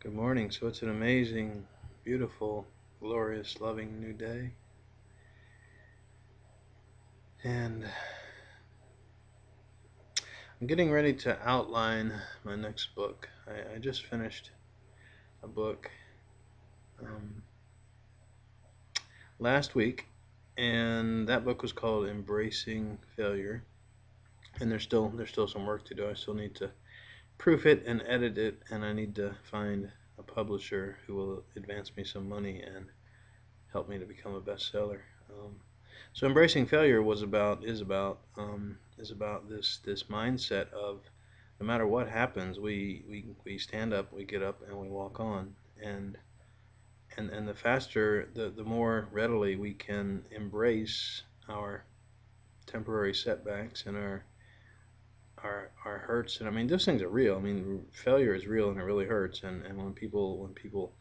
Good morning. So it's an amazing, beautiful, glorious, loving new day. And I'm getting ready to outline my next book. I just finished a book um, last week, and that book was called Embracing Failure. And there's still some work to do. I still need to proof it and edit it, and I need to find a publisher who will advance me some money and helped me to become a bestseller. So embracing failure is about this mindset of no matter what happens, we stand up, we get up, and we walk on. And and the faster, the more readily we can embrace our temporary setbacks and our hurts. And I mean, those things are real. I mean, failure is real and it really hurts. And when people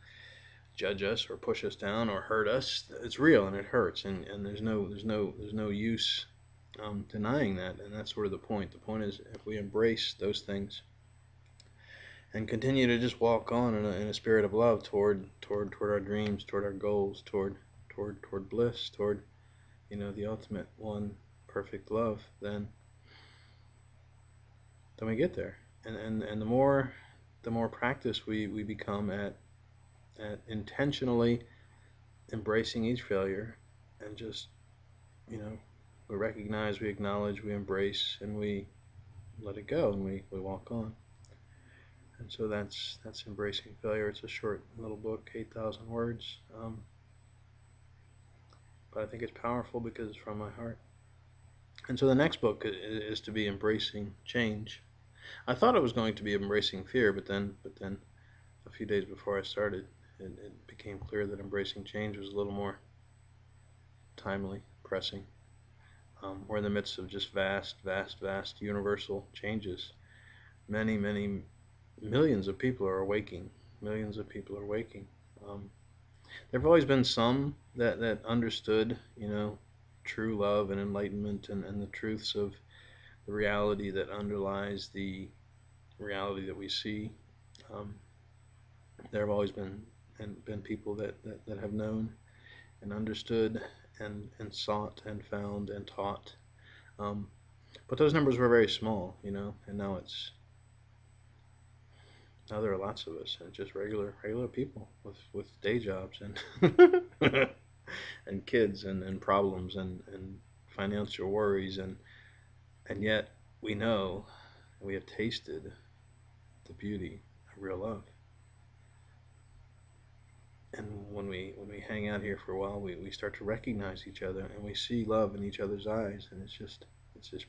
judge us or push us down or hurt us, it's real and it hurts, and there's no use denying that, and that's sort of the point. The point is if we embrace those things and continue to just walk on in a spirit of love toward our dreams, toward our goals, toward bliss, toward the ultimate one, perfect love, then we get there, and the more practice we become at intentionally embracing each failure, and just you know we recognize, we acknowledge, we embrace, and we let it go, and we walk on. And so that's embracing failure. It's a short little book, 8,000 words, but I think it's powerful because it's from my heart. And so the next book is to be embracing change. I thought it was going to be embracing fear, but then a few days before I started, it became clear that embracing change was a little more timely, pressing. We're in the midst of just vast universal changes. Many millions of people are awaking. Millions of people are waking. Um, there have always been some that understood, true love and enlightenment, and the truths of the reality that underlies the reality that we see. Um, there have always been people that have known and understood and sought and found and taught. Um, but those numbers were very small, and now there are lots of us, and just regular people with day jobs and and kids and problems and financial worries, and yet we know, we have tasted the beauty of real love. And when we hang out here for a while, we start to recognize each other, and we see love in each other's eyes, and it's just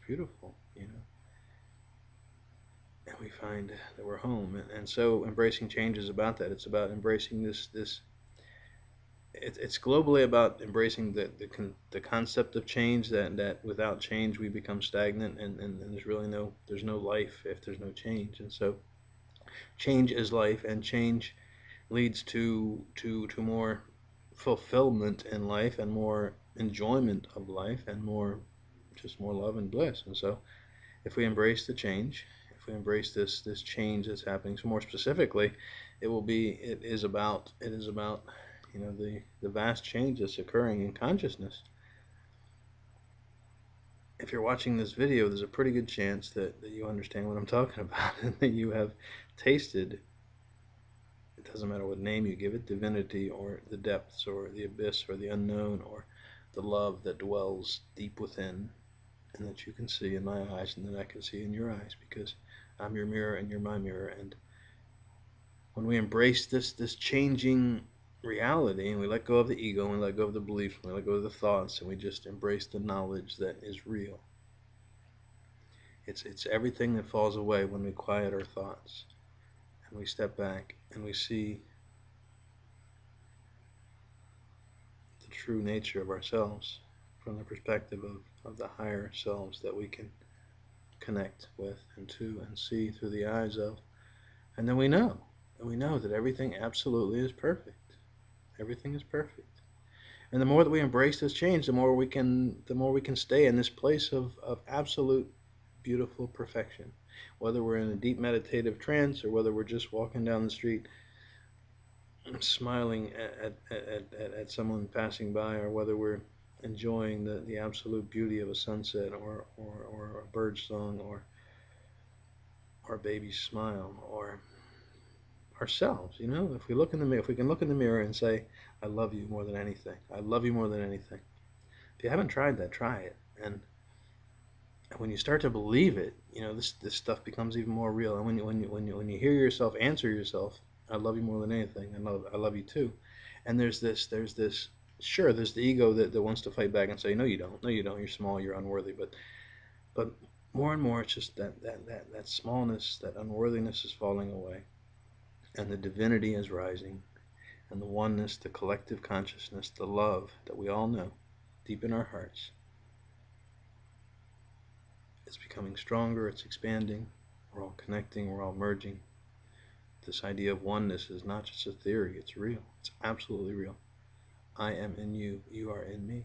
beautiful. And we find that we're home, and so embracing change is about that. It's about embracing this. It's globally about embracing the concept of change, that without change we become stagnant, and there's no life if there's no change. And so change is life, and change leads to more fulfillment in life, and more enjoyment of life, and more love and bliss. And so if we embrace the change, if we embrace this change that's happening, so more specifically, it is about the vast change that's occurring in consciousness. If you're watching this video, there's a pretty good chance that you understand what I'm talking about, and that you have tasted, it doesn't matter what name you give it, divinity, or the depths, or the abyss, or the unknown, or the love that dwells deep within, and that you can see in my eyes, and that I can see in your eyes, because I'm your mirror and you're my mirror. And when we embrace this changing reality, and we let go of the ego, and we let go of the beliefs, and we let go of the thoughts, and we just embrace the knowledge that is real, it's everything that falls away when we quiet our thoughts, and we step back, and we see the true nature of ourselves from the perspective of the higher selves that we can connect with and to and see through the eyes of. And then we know that everything absolutely is perfect. Everything is perfect. And the more that we embrace this change, the more we can stay in this place of absolute beautiful perfection. Whether we're in a deep meditative trance, or whether we're just walking down the street smiling at someone passing by, or whether we're enjoying the absolute beauty of a sunset, or a bird song, or a baby's smile, or ourselves. If we look in the mirror, if we can look in the mirror and say, "I love you more than anything. I love you more than anything." If you haven't tried that, try it. And when you start to believe it, this stuff becomes even more real. And when you hear yourself answer yourself, "I love you more than anything. I love you too." And there's this. Sure, there's the ego that wants to fight back and say, "No, you don't. No, you don't. You're small. You're unworthy." But more and more, it's just that smallness, that unworthiness is falling away, and the divinity is rising, and the oneness, the collective consciousness, the love that we all know deep in our hearts, it's becoming stronger, it's expanding, we're all connecting, we're all merging. This idea of oneness is not just a theory, it's real. It's absolutely real. I am in you, you are in me.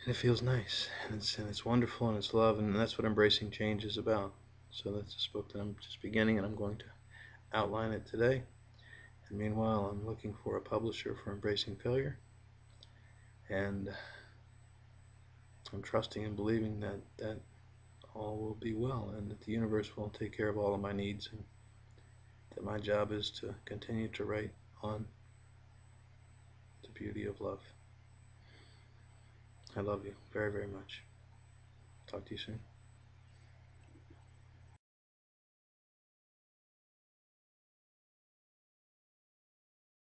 And it feels nice, and it's wonderful, and it's love, and that's what embracing change is about. So that's this book that I'm just beginning, and I'm going to outline it today. And meanwhile, I'm looking for a publisher for Embracing Failure, and I'm trusting and believing that all will be well, and that the universe will take care of all of my needs, and that my job is to continue to write on the beauty of love. I love you very, very much. Talk to you soon.